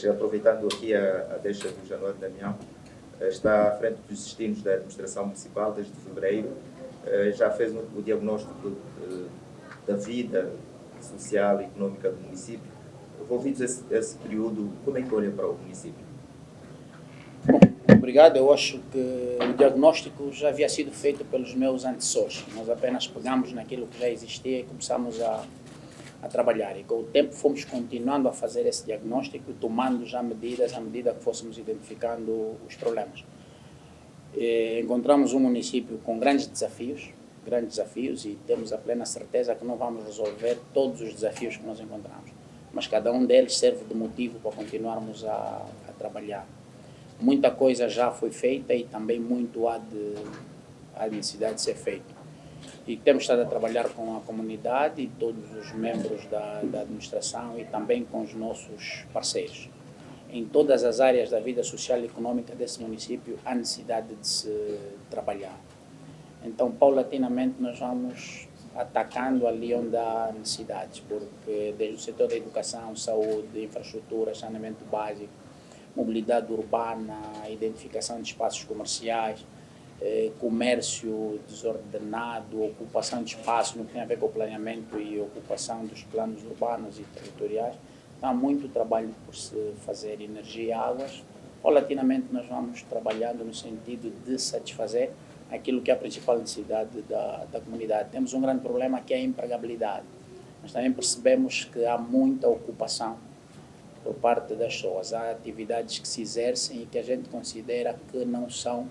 mas aproveitando aqui a deixa do Januário Damião, está à frente dos destinos da administração municipal desde fevereiro, já fez o diagnóstico da vida social e econômica do município. Envolvidos esse período, como é que olha para o município? Bom, obrigado. Eu acho que o diagnóstico já havia sido feito pelos meus antecessores. Nós apenas pegamos naquilo que já existia e começamos a trabalhar. E com o tempo fomos continuando a fazer esse diagnóstico e tomando já medidas à medida que fôssemos identificando os problemas. Encontramos um município com grandes desafios e temos a plena certeza que não vamos resolver todos os desafios que nós encontramos. Mas cada um deles serve de motivo para continuarmos a trabalhar. Muita coisa já foi feita e também muito há necessidade de ser feito. E temos estado a trabalhar com a comunidade e todos os membros da administração e também com os nossos parceiros. Em todas as áreas da vida social e econômica desse município há necessidade de se trabalhar. Então, paulatinamente, nós vamos atacando ali onde há necessidades, porque desde o setor da educação, saúde, infraestrutura, saneamento básico, mobilidade urbana, identificação de espaços comerciais, comércio desordenado, ocupação de espaço no que tem a ver com o planeamento e ocupação dos planos urbanos e territoriais. Então, há muito trabalho por se fazer. Energia e águas. Paulatinamente nós vamos trabalhando no sentido de satisfazer aquilo que é a principal necessidade da comunidade. Temos um grande problema que é a empregabilidade. Nós também percebemos que há muita ocupação por parte das pessoas. Há atividades que se exercem e que a gente considera que não são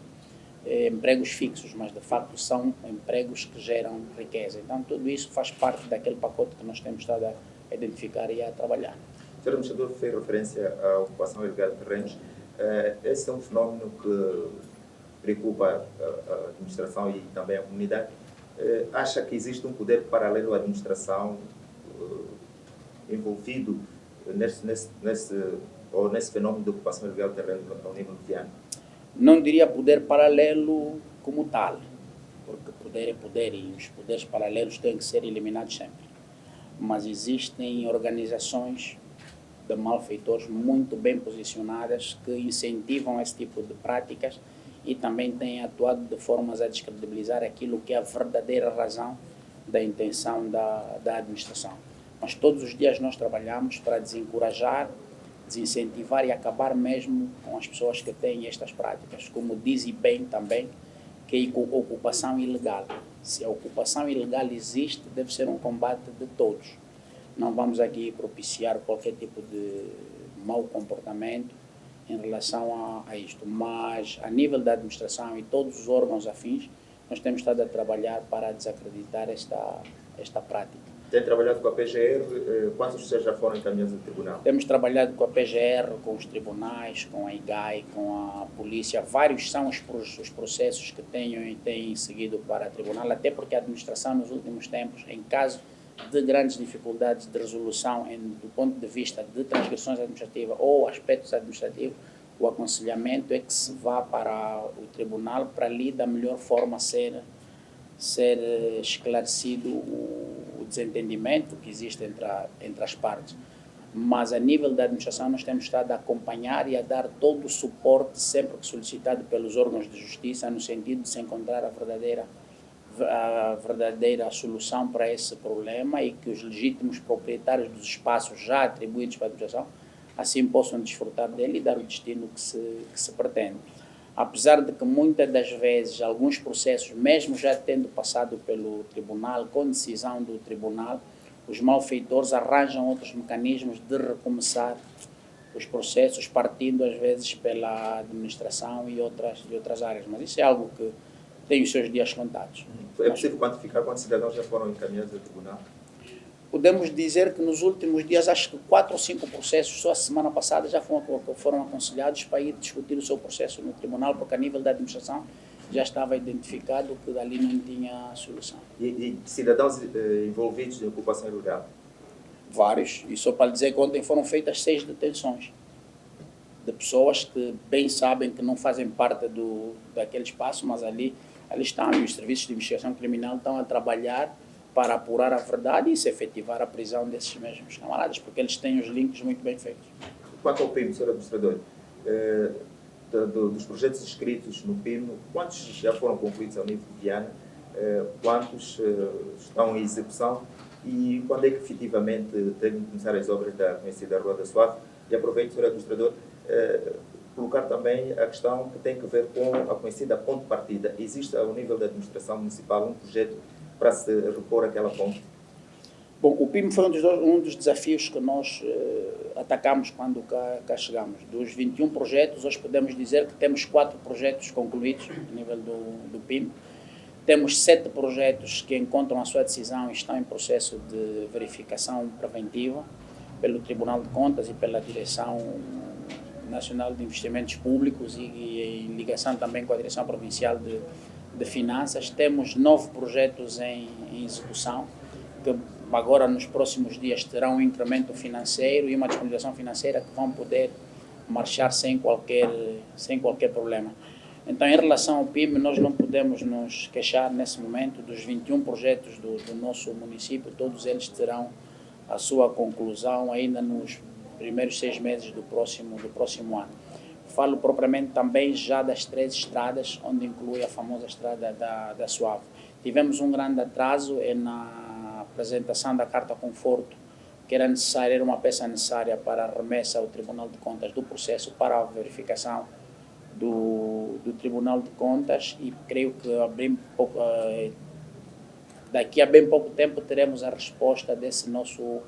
empregos fixos, mas de facto são empregos que geram riqueza. Então tudo isso faz parte daquele pacote que nós temos estado a identificar e a trabalhar. O Sr. Administrador fez referência à ocupação ilegal de terrenos. Esse é um fenómeno que preocupa a administração e também a comunidade. Acha que existe um poder paralelo à administração envolvido nesse fenómeno de ocupação ilegal de terrenos ao nível governo? Não diria poder paralelo como tal, porque poder é poder e os poderes paralelos têm que ser eliminados sempre. Mas existem organizações de malfeitores muito bem posicionadas que incentivam esse tipo de práticas e também têm atuado de formas a descredibilizar aquilo que é a verdadeira razão da intenção da administração. Mas todos os dias nós trabalhamos para desencorajar, desincentivar e acabar mesmo com as pessoas que têm estas práticas, como diz bem também, que é ocupação ilegal. Se a ocupação ilegal existe, deve ser um combate de todos. Não vamos aqui propiciar qualquer tipo de mau comportamento em relação a isto, mas a nível da administração e todos os órgãos afins, nós temos estado a trabalhar para desacreditar esta prática. Tem trabalhado com a PGR? Quantos processos já foram encaminhados ao tribunal? Temos trabalhado com a PGR, com os tribunais, com a IGAI, com a polícia. Vários são os processos que têm seguido para o tribunal, até porque a administração nos últimos tempos, em caso de grandes dificuldades de resolução do ponto de vista de transgressões administrativas ou aspectos administrativos, o aconselhamento é que se vá para o tribunal para ali da melhor forma ser esclarecido o desentendimento que existe entre as partes. Mas a nível da administração nós temos estado a acompanhar e a dar todo o suporte sempre que solicitado pelos órgãos de justiça no sentido de se encontrar a verdadeira solução para esse problema e que os legítimos proprietários dos espaços já atribuídos para a administração assim possam desfrutar dele e dar o destino que se pretende. Apesar de que muitas das vezes alguns processos, mesmo já tendo passado pelo tribunal, com decisão do tribunal, os malfeitores arranjam outros mecanismos de recomeçar os processos, partindo às vezes pela administração e outras áreas. Mas isso é algo que tem os seus dias contados. É possível quantificar quantos cidadãos já foram encaminhados ao tribunal? Podemos dizer que nos últimos dias, acho que 4 ou 5 processos, só a semana passada, já foram aconselhados para ir discutir o seu processo no tribunal, porque a nível da administração já estava identificado que dali não tinha solução. E cidadãos envolvidos em ocupação ilegal? Vários, e só para dizer que ontem foram feitas 6 detenções de pessoas que bem sabem que não fazem parte daquele espaço, mas ali estão, e os serviços de investigação criminal estão a trabalhar para apurar a verdade e se efetivar a prisão desses mesmos camaradas, porque eles têm os links muito bem feitos. quanto ao PIM, Sr. Administrador, dos projetos inscritos no PIM, quantos já foram concluídos ao nível de Viana, quantos estão em execução e quando é que efetivamente devem começar as obras da conhecida Rua da Suave? E aproveito, Sr. Administrador, colocar também a questão que tem a ver com a conhecida ponte de partida. Existe, ao nível da administração municipal, um projeto para se repor aquela ponte? Bom, o PIM foi um dos desafios que nós atacamos quando cá chegamos. Dos 21 projetos, hoje podemos dizer que temos 4 projetos concluídos a nível do PIM. Temos 7 projetos que encontram a sua decisão e estão em processo de verificação preventiva pelo Tribunal de Contas e pela Direção Nacional de Investimentos Públicos e em ligação também com a Direção Provincial de Finanças. Temos 9 projetos em execução, que agora nos próximos dias terão um incremento financeiro e uma disponibilização financeira que vão poder marchar sem qualquer problema. Então, em relação ao PIB, nós não podemos nos queixar nesse momento dos 21 projetos do nosso município, todos eles terão a sua conclusão ainda nos primeiros 6 meses do próximo ano. Falo propriamente também já das 3 estradas, onde inclui a famosa estrada da Suave. Tivemos um grande atraso na apresentação da carta conforto, que era uma peça necessária para a remessa ao Tribunal de Contas do processo para a verificação do Tribunal de Contas, e creio que daqui a bem pouco tempo teremos a resposta desse nosso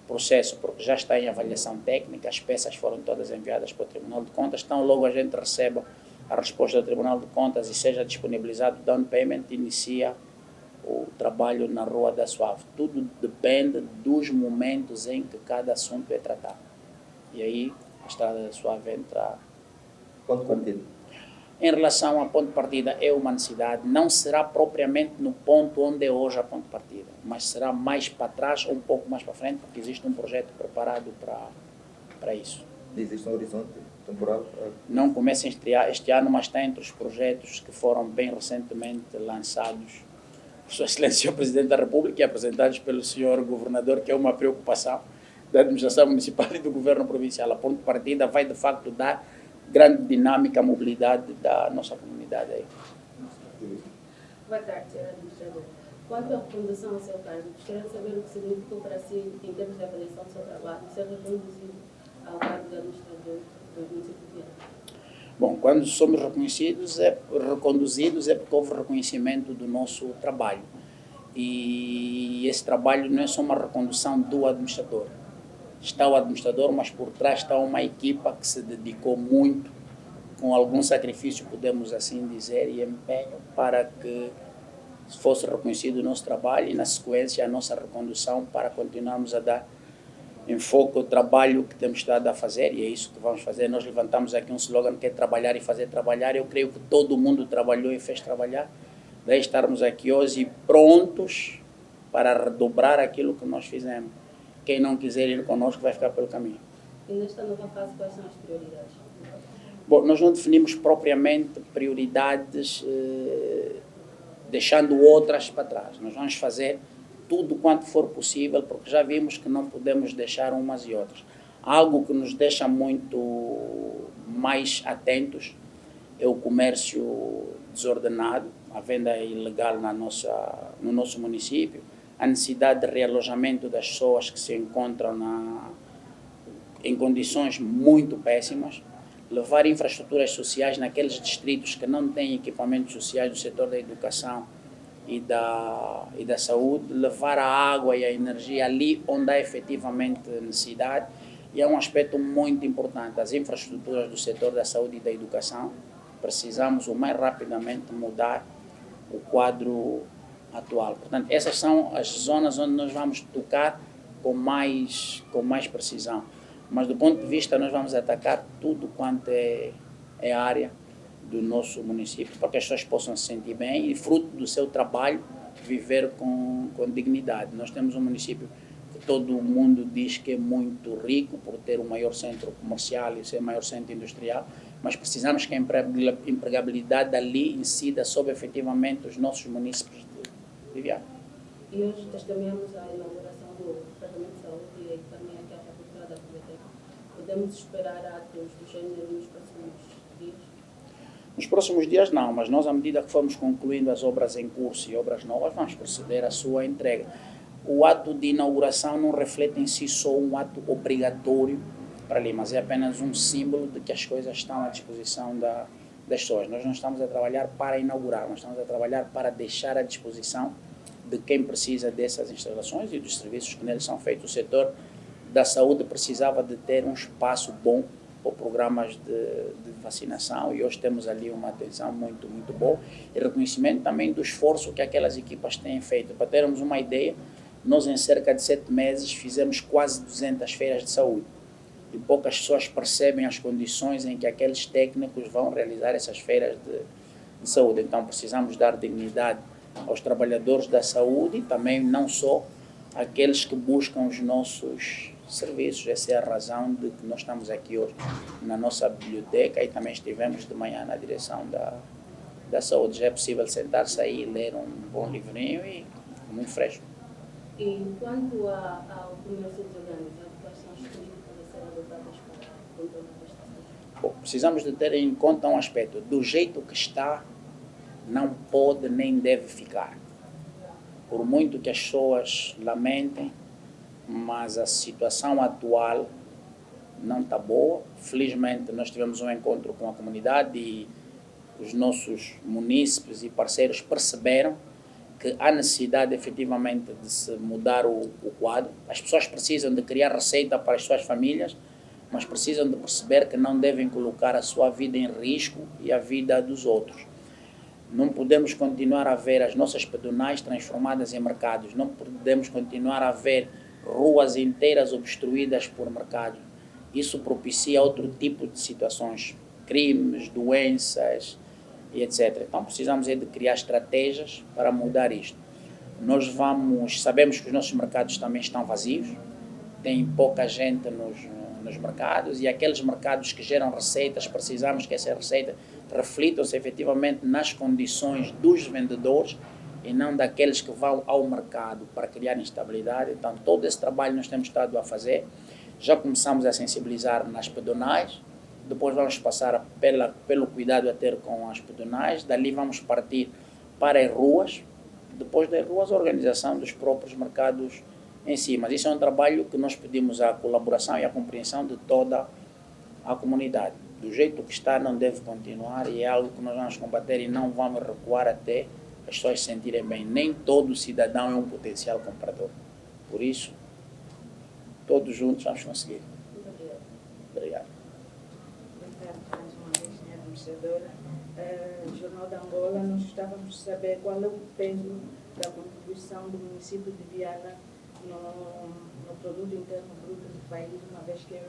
processo, porque já está em avaliação técnica, as peças foram todas enviadas para o Tribunal de Contas, então logo a gente receba a resposta do Tribunal de Contas e seja disponibilizado o down payment, inicia o trabalho na Rua da Suave. Tudo depende dos momentos em que cada assunto é tratado. E aí a Estrada da Suave entra... Ponto de partida. Em relação à ponto de partida, é uma necessidade, não será propriamente no ponto onde é hoje a ponto de partida, mas será mais para trás ou um pouco mais para frente, porque existe um projeto preparado para isso. Existe um horizonte temporal? Não começa este ano, mas está entre os projetos que foram bem recentemente lançados por Sua Excelência o Presidente da República e apresentados pelo Sr. Governador, que é uma preocupação da administração municipal e do governo provincial. A ponto de partida vai, de facto, dar grande dinâmica à mobilidade da nossa comunidade aí. Boa tarde, Sr. Administrador. Quanto à recondução ao seu cargo, gostaria de saber o que significou para si, em termos de avaliação do seu trabalho, ser reconduzido ao cargo de administrador do município de Viana. Bom, quando somos reconduzidos é porque houve reconhecimento do nosso trabalho. E esse trabalho não é só uma recondução do administrador. Está o administrador, mas por trás está uma equipa que se dedicou muito, com algum sacrifício, podemos assim dizer, e empenho para que fosse reconhecido o nosso trabalho e, na sequência, a nossa recondução para continuarmos a dar enfoque ao trabalho que temos estado a fazer, e é isso que vamos fazer. Nós levantamos aqui um slogan que é trabalhar e fazer trabalhar. Eu creio que todo mundo trabalhou e fez trabalhar, daí estarmos aqui hoje prontos para redobrar aquilo que nós fizemos. Quem não quiser ir conosco vai ficar pelo caminho. E nesta nova fase, quais são as prioridades? Bom, nós não definimos propriamente prioridades, deixando outras para trás. Nós vamos fazer tudo quanto for possível, porque já vimos que não podemos deixar umas e outras. Algo que nos deixa muito mais atentos é o comércio desordenado, a venda ilegal no nosso município, a necessidade de realojamento das pessoas que se encontram em condições muito péssimas, levar infraestruturas sociais naqueles distritos que não têm equipamentos sociais do setor da educação e da saúde, levar a água e a energia ali onde há efetivamente necessidade. E é um aspecto muito importante, as infraestruturas do setor da saúde e da educação. Precisamos o mais rapidamente mudar o quadro atual. Portanto, essas são as zonas onde nós vamos tocar com mais precisão. Mas do ponto de vista, nós vamos atacar tudo quanto é área do nosso município, para que as pessoas possam se sentir bem e, fruto do seu trabalho, viver com dignidade. Nós temos um município que todo mundo diz que é muito rico por ter o maior centro comercial e ser o maior centro industrial, mas precisamos que a empregabilidade ali incida sobre efetivamente os nossos municípios de Viana. E hoje testemunhamos a inauguração do Departamento de Saúde e também aqui a Prefeitura da Biblioteca. podemos esperar atos do gênero nos próximos dias? Nos próximos dias não, mas nós, à medida que formos concluindo as obras em curso e obras novas, vamos proceder à sua entrega. O ato de inauguração não reflete em si só um ato obrigatório para ali, mas é apenas um símbolo de que as coisas estão à disposição das pessoas. Nós não estamos a trabalhar para inaugurar, nós estamos a trabalhar para deixar à disposição de quem precisa dessas instalações e dos serviços que neles são feitos. O setor da saúde precisava de ter um espaço bom para programas de vacinação e hoje temos ali uma atenção muito, muito boa e reconhecimento também do esforço que aquelas equipas têm feito. Para termos uma ideia, nós em cerca de 7 meses fizemos quase 200 feiras de saúde e poucas pessoas percebem as condições em que aqueles técnicos vão realizar essas feiras de saúde. Então precisamos dar dignidade aos trabalhadores da saúde e também não só aqueles que buscam os nossos serviços. Essa é a razão de que nós estamos aqui hoje na nossa biblioteca e também estivemos de manhã na direção da saúde. Já é possível sentar-se aí e ler um bom livrinho e muito fresco. E quanto ao comércio desorganizado, quais são as políticas a serem adotadas para controlar esta situação? Bom, precisamos de ter em conta um aspecto. Do jeito que está, não pode nem deve ficar. Por muito que as pessoas lamentem, mas a situação atual não está boa. Felizmente, nós tivemos um encontro com a comunidade e os nossos munícipes e parceiros perceberam que há necessidade efetivamente de se mudar o quadro. As pessoas precisam de criar receita para as suas famílias, mas precisam de perceber que não devem colocar a sua vida em risco e a vida dos outros. Não podemos continuar a ver as nossas pedonais transformadas em mercados, não podemos continuar a ver ruas inteiras obstruídas por mercados. Isso propicia outro tipo de situações, crimes, doenças e etc. Então precisamos de criar estratégias para mudar isto. Nós sabemos que os nossos mercados também estão vazios, tem pouca gente nos mercados e aqueles mercados que geram receitas, precisamos que essa receita reflitam-se efetivamente nas condições dos vendedores e não daqueles que vão ao mercado para criar instabilidade. Então todo esse trabalho nós temos estado a fazer. Já começamos a sensibilizar nas pedonais, depois vamos passar pelo cuidado a ter com as pedonais, dali vamos partir para as ruas, depois das ruas a organização dos próprios mercados em si. Mas isso é um trabalho que nós pedimos a colaboração e a compreensão de toda a comunidade. Do jeito que está não deve continuar e é algo que nós vamos combater e não vamos recuar até as pessoas se sentirem bem. Nem todo cidadão é um potencial comprador. Por isso, todos juntos vamos conseguir. Muito obrigada. Obrigado. Boa tarde, mais uma vez, senhora administradora. Jornal da Angola, nós gostávamos de saber qual é o peso da contribuição do município de Viana no produto interno bruto do país, uma vez que é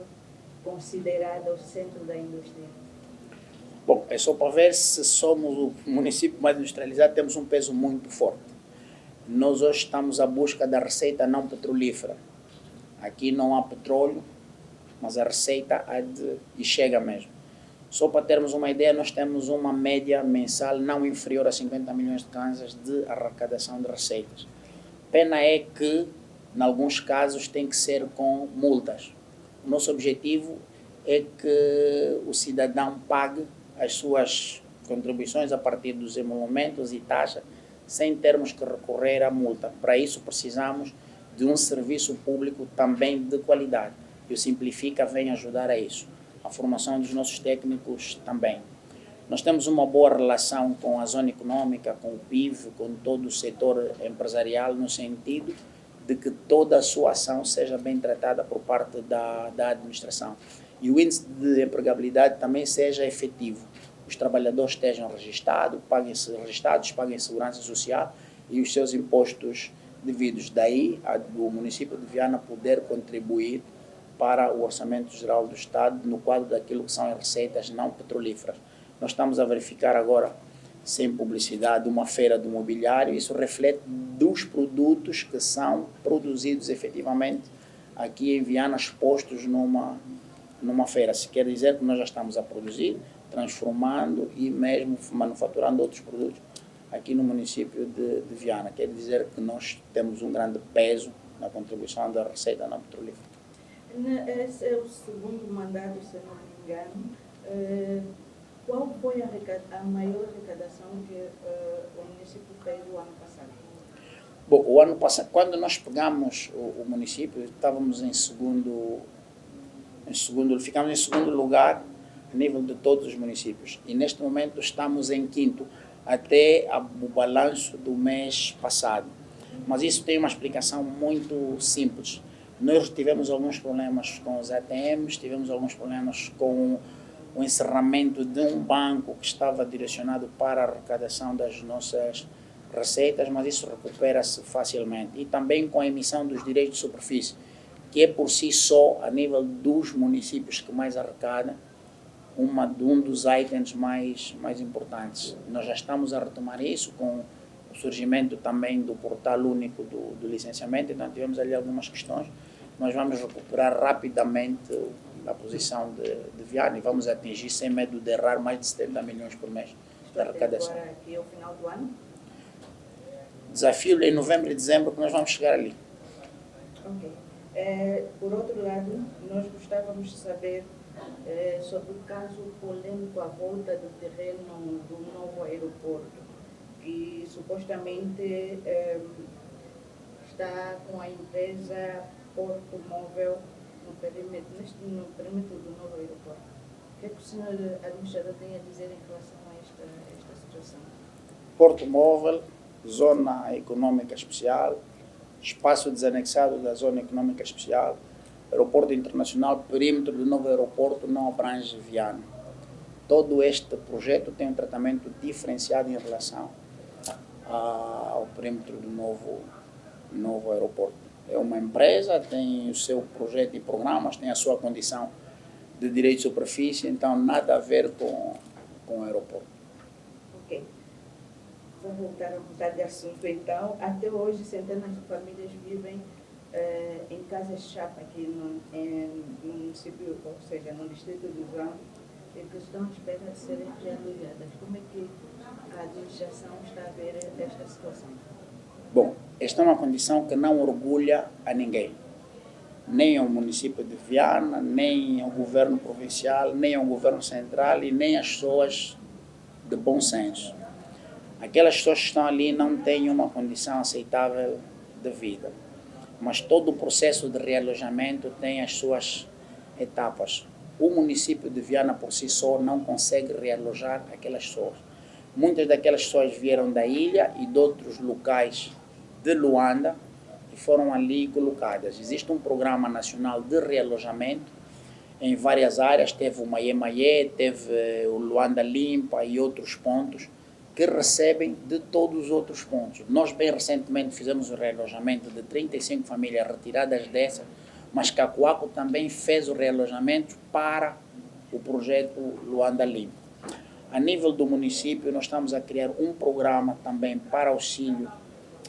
considerada o centro da indústria. Bom, é só para ver se somos o município mais industrializado, temos um peso muito forte. Nós hoje estamos à busca da receita não petrolífera. Aqui não há petróleo, mas a receita e chega mesmo. Só para termos uma ideia, nós temos uma média mensal não inferior a 50 milhões de kwanzas de arrecadação de receitas. Pena é que, em alguns casos, tem que ser com multas. O nosso objetivo é que o cidadão pague as suas contribuições a partir dos emolumentos e taxas, sem termos que recorrer à multa. Para isso, precisamos de um serviço público também de qualidade. E o Simplifica vem ajudar a isso. A formação dos nossos técnicos também. Nós temos uma boa relação com a zona econômica, com o PIV, com todo o setor empresarial, no sentido de que toda a sua ação seja bem tratada por parte da administração. E o índice de empregabilidade também seja efetivo. Os trabalhadores estejam registrados, paguem segurança social e os seus impostos devidos. Daí, o município de Viana poder contribuir para o Orçamento Geral do Estado no quadro daquilo que são as receitas não petrolíferas. Nós estamos a verificar agora, sem publicidade, uma feira do mobiliário. Isso reflete dos produtos que são produzidos efetivamente aqui em Viana, expostos numa feira. Se quer dizer que nós já estamos a produzir, transformando e mesmo manufaturando outros produtos aqui no município de Viana. Quer dizer que nós temos um grande peso na contribuição da receita não petrolífera. Esse é o segundo mandato, se não me engano. Qual foi a maior arrecadação que o município fez o ano passado? Bom, o ano passado, quando nós pegamos o município, estávamos ficamos em segundo lugar a nível de todos os municípios. E neste momento estamos em quinto, até o balanço do mês passado. Mas isso tem uma explicação muito simples. Nós tivemos alguns problemas com os ATMs, tivemos alguns problemas com o encerramento de um banco que estava direcionado para a arrecadação das nossas receitas, mas isso recupera-se facilmente. E também com a emissão dos direitos de superfície, que é por si só, a nível dos municípios que mais arrecada, um dos itens mais importantes. Nós já estamos a retomar isso com o surgimento também do portal único do licenciamento, então tivemos ali algumas questões. Nós vamos recuperar rapidamente a posição de Viana e vamos atingir, sem medo de errar, mais de 70 milhões por mês de arrecadação. Agora aqui ao final do ano? Desafio em novembro e dezembro que nós vamos chegar ali. Ok. Por outro lado, nós gostávamos de saber sobre o caso polêmico à volta do terreno do novo aeroporto, que supostamente está com a empresa Porto Móvel no perímetro do novo aeroporto. O que é que o senhor administrador tem a dizer em relação a esta situação? Porto Móvel, Zona Econômica Especial, espaço desanexado da Zona Econômica Especial, Aeroporto Internacional, perímetro do novo aeroporto não abrange Viana. Todo este projeto tem um tratamento diferenciado em relação ao perímetro do novo aeroporto. É uma empresa, tem o seu projeto e programas, tem a sua condição de direito de superfície, então nada a ver com o aeroporto. Ok. Vou voltar a mudar de assunto então. Até hoje, centenas de famílias vivem em casas-chapa aqui no município, ou seja, no distrito de João, e que estão à espera de serem realojadas. Como é que a administração está a ver esta situação? Bom, esta é uma condição que não orgulha a ninguém. Nem ao município de Viana, nem ao governo provincial, nem ao governo central e nem às pessoas de bom senso. Aquelas pessoas que estão ali não têm uma condição aceitável de vida. Mas todo o processo de realojamento tem as suas etapas. O município de Viana por si só não consegue realojar aquelas pessoas. Muitas daquelas pessoas vieram da ilha e de outros locais de Luanda e foram ali colocadas. Existe um programa nacional de realojamento em várias áreas, teve o Maie-Maie, teve o Luanda Limpa e outros pontos que recebem de todos os outros pontos. Nós bem recentemente fizemos o realojamento de 35 famílias retiradas dessas, mas Cacoaco também fez o realojamento para o projeto Luanda Limpa. A nível do município, nós estamos a criar um programa também para auxílio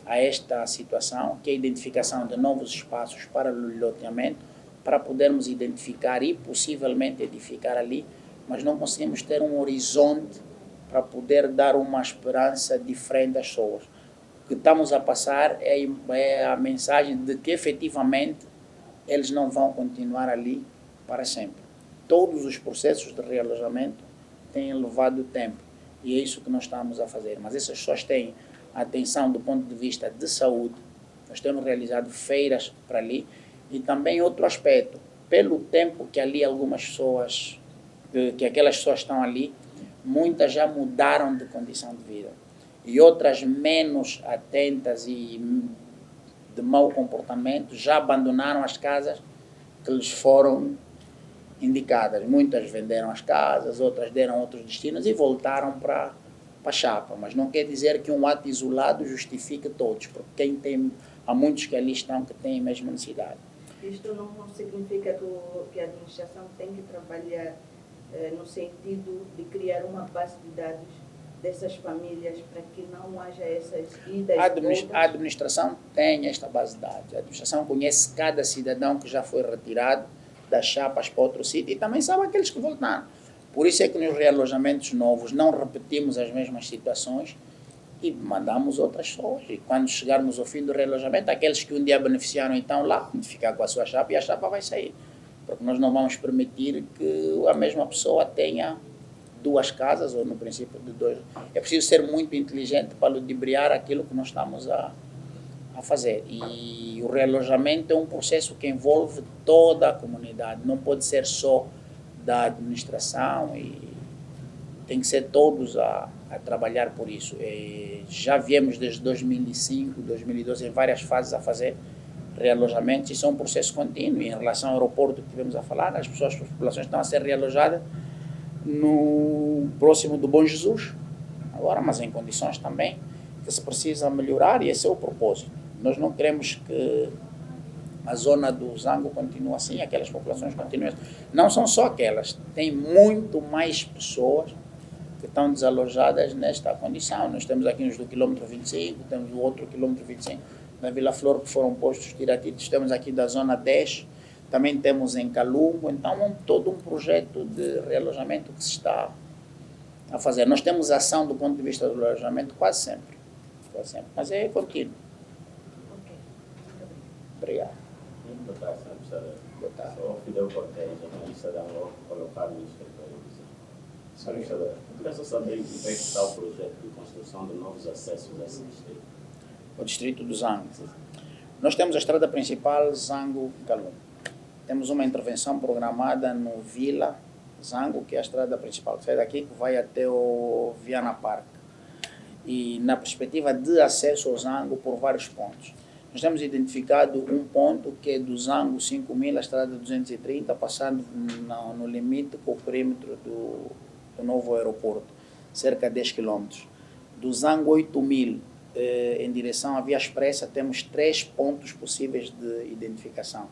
a esta situação, que é a identificação de novos espaços para o loteamento, para podermos identificar e possivelmente edificar ali, mas não conseguimos ter um horizonte para poder dar uma esperança diferente às pessoas. O que estamos a passar é a mensagem de que efetivamente eles não vão continuar ali para sempre. Todos os processos de realojamento têm levado tempo e é isso que nós estamos a fazer. Mas essas pessoas têm atenção do ponto de vista de saúde. Nós temos realizado feiras para ali e também outro aspecto, pelo tempo que ali algumas pessoas, que aquelas pessoas estão ali, muitas já mudaram de condição de vida e outras menos atentas e de mau comportamento já abandonaram as casas que lhes foram indicadas. Muitas venderam as casas, outras deram outros destinos e voltaram para a chapa. Mas não quer dizer que um ato isolado justifique todos, porque há muitos que ali estão que têm a mesma necessidade. Isto não significa que a administração tem que trabalhar no sentido de criar uma base de dados dessas famílias para que não haja essas idas e voltas? A administração tem esta base de dados. A administração conhece cada cidadão que já foi retirado das chapas para outro sítio e também sabe aqueles que voltaram. Por isso é que nos realojamentos novos não repetimos as mesmas situações e mandamos outras pessoas. E quando chegarmos ao fim do realojamento, aqueles que um dia beneficiaram então lá, vão ficar com a sua chapa e a chapa vai sair. porque nós não vamos permitir que a mesma pessoa tenha duas casas, ou no princípio de dois. É preciso ser muito inteligente para ludibriar aquilo que nós estamos a fazer. E o realojamento é um processo que envolve toda a comunidade, não pode ser só da administração, e tem que ser todos a trabalhar por isso. E já viemos desde 2005, 2012, em várias fases a fazer realojamentos. Isso é um processo contínuo. Em relação ao aeroporto que tivemos a falar, as populações estão a ser realojadas no próximo do Bom Jesus, agora, mas em condições também que se precisa melhorar, e esse é o propósito. Nós não queremos que a zona do Zango continue assim, aquelas populações continuem assim. Não são só aquelas, tem muito mais pessoas que estão desalojadas nesta condição. Nós temos aqui uns do quilômetro 25, temos o outro quilômetro 25 na Vila Flor, que foram postos tiratitos, temos aqui da zona 10, também temos em Calungo. Então, todo um projeto de realojamento que se está a fazer. Nós temos ação do ponto de vista do realojamento quase sempre, mas é contínuo. Obrigado. Boa tarde, Sr. Administrador. Boa tarde. Sou Fidel Cortez, jornalista da UOL, colocado no escritório. Sr. Administrador, eu queria só saber como é que está o projeto de construção de novos acessos a esse distrito. O distrito do Zango. Nós temos a estrada principal Zango-Calungo. Temos uma intervenção programada no Vila Zango, que é a estrada principal, que sai daqui, que vai até o Viana Park. E na perspectiva de acesso ao Zango por vários pontos. Nós temos identificado um ponto que é do Zango 5000, a estrada 230, passando no limite com o perímetro do novo aeroporto, cerca de 10 km. Do Zango 8000 em direção à Via Expressa, temos 3 pontos possíveis de identificação.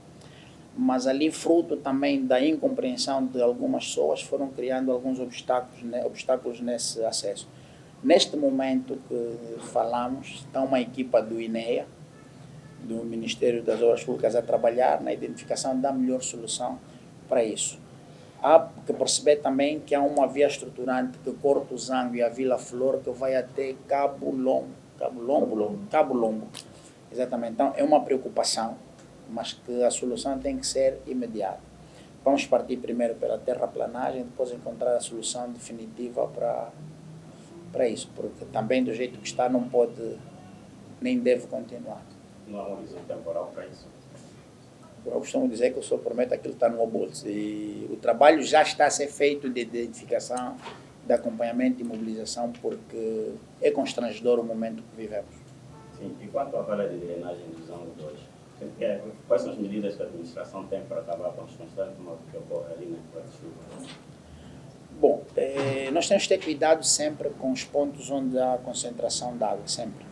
Mas ali, fruto também da incompreensão de algumas pessoas, foram criando alguns obstáculos nesse acesso. Neste momento que falamos, está uma equipa do INEA, do Ministério das Obras Públicas, a trabalhar na identificação da melhor solução para isso. Há que perceber também que há uma via estruturante que corta o Zango e a Vila Flor, que vai até Cabo Longo. Exatamente. Então, é uma preocupação, mas que a solução tem que ser imediata. Vamos partir primeiro pela terraplanagem, depois encontrar a solução definitiva para isso, porque também do jeito que está não pode nem deve continuar. Não há um horizonte temporal para isso? Eu costumo dizer que eu só prometo aquilo que está no meu bolso. E o trabalho já está a ser feito de identificação, de acompanhamento e mobilização, porque é constrangedor o momento que vivemos. Sim. E quanto à vala de drenagem do Zango 2, quais são as medidas que a administração tem para acabar com os constantes mal que ocorrem ali na época de chuva? Bom, nós temos que ter cuidado sempre com os pontos onde há concentração de água, sempre.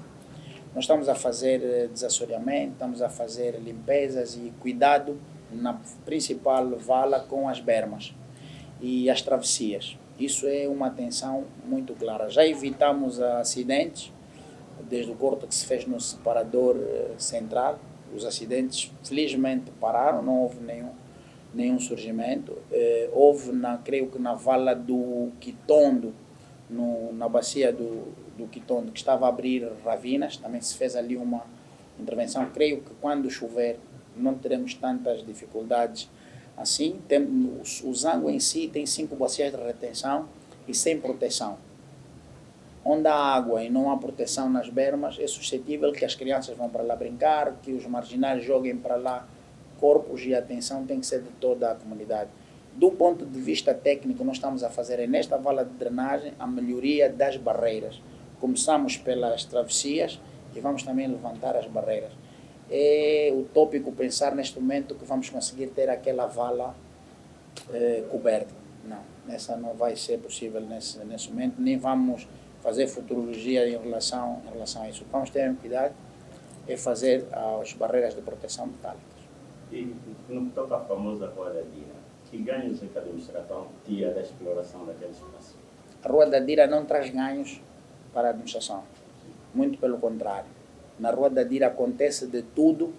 Nós estamos a fazer desassoreamento, estamos a fazer limpezas e cuidado na principal vala com as bermas e as travessias. Isso é uma atenção muito clara. Já evitamos acidentes, desde o corte que se fez no separador central. Os acidentes, felizmente, pararam, não houve nenhum surgimento. Houve, creio que na vala do Quitondo, na bacia do Quitondo, que estava a abrir ravinas, também se fez ali uma intervenção. Creio que quando chover não teremos tantas dificuldades assim. O Zango em si tem 5 bacias de retenção e sem proteção. Onde há água e não há proteção nas bermas, é suscetível que as crianças vão para lá brincar, que os marginais joguem para lá corpos, e a atenção tem que ser de toda a comunidade. Do ponto de vista técnico, nós estamos a fazer nesta vala de drenagem a melhoria das barreiras. Começamos pelas travessias e vamos também levantar as barreiras. É utópico pensar neste momento que vamos conseguir ter aquela vala coberta. Não, essa não vai ser possível nesse momento, nem vamos fazer futurologia em relação a isso. Vamos ter cuidado é fazer as barreiras de proteção metálicas. E no que toca à famosa Rua da Dira, que ganhos é que a administração tira da exploração daquele espaço? A Rua da Dira não traz ganhos para a administração, muito pelo contrário. Na Rua da Dira acontece de tudo,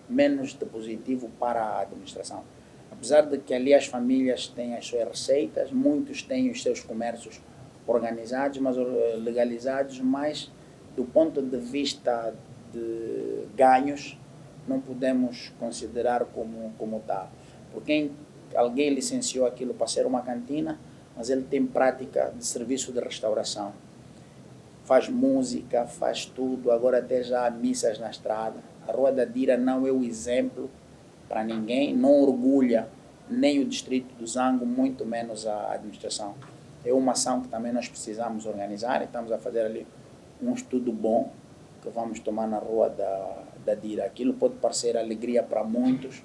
menos de positivo para a administração. Apesar de que ali as famílias têm as suas receitas, muitos têm os seus comércios organizados, mas legalizados, mas do ponto de vista de ganhos, não podemos considerar como tal. Porque alguém licenciou aquilo para ser uma cantina, mas ele tem prática de serviço de restauração. Faz música, faz tudo, agora até já há missas na estrada. A Rua da Dira não é o exemplo para ninguém, não orgulha nem o distrito do Zango, muito menos a administração. É uma ação que também nós precisamos organizar e estamos a fazer ali um estudo bom que vamos tomar na Rua da Dira. Aquilo pode parecer alegria para muitos,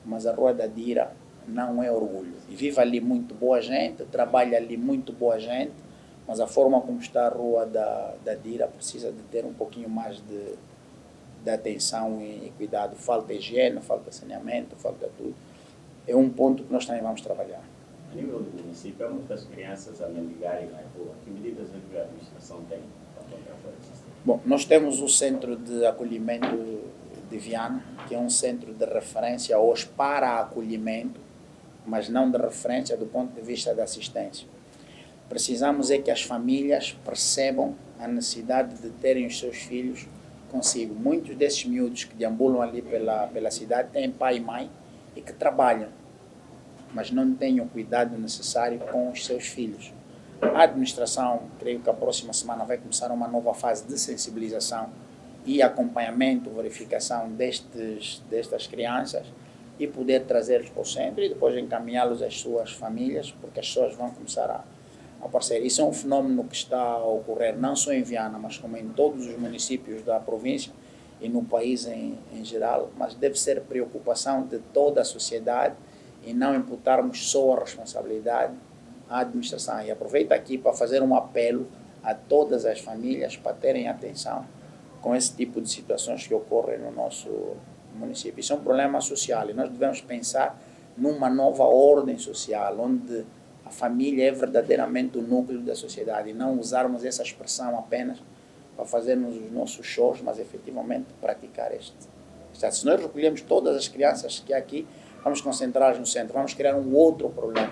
mas a Rua da Dira não é orgulho. E vive ali muito boa gente, trabalha ali muito boa gente, mas a forma como está a Rua da Dira precisa de ter um pouquinho mais de atenção e cuidado. Falta higiene, falta saneamento, falta tudo. É um ponto que nós também vamos trabalhar. A nível do município, há muitas crianças a mendigarem na rua. Que medidas a administração tem para contrapor esse sistema? Bom, nós temos o Centro de Acolhimento de Viana, que é um centro de referência hoje para acolhimento, mas não de referência do ponto de vista da assistência. Precisamos é que as famílias percebam a necessidade de terem os seus filhos consigo. Muitos desses miúdos que deambulam ali pela cidade têm pai e mãe e que trabalham, mas não têm o cuidado necessário com os seus filhos. A administração, creio que a próxima semana vai começar uma nova fase de sensibilização e acompanhamento, verificação destas crianças e poder trazê-los para o centro e depois encaminhá-los às suas famílias, porque as pessoas vão começar a aparecer. Isso é um fenômeno que está a ocorrer não só em Viana, mas como em todos os municípios da província e no país em geral, mas deve ser preocupação de toda a sociedade e não imputarmos só a responsabilidade à administração. E aproveito aqui para fazer um apelo a todas as famílias para terem atenção com esse tipo de situações que ocorrem no nosso município. Isso é um problema social e nós devemos pensar numa nova ordem social, onde a família é verdadeiramente o núcleo da sociedade e não usarmos essa expressão apenas para fazermos os nossos shows, mas efetivamente praticar este. Se nós recolhemos todas as crianças que há aqui, vamos concentrar-nos no centro, vamos criar um outro problema.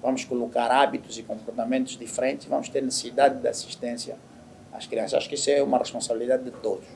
Vamos colocar hábitos e comportamentos diferentes, vamos ter necessidade de assistência às crianças. Acho que isso é uma responsabilidade de todos.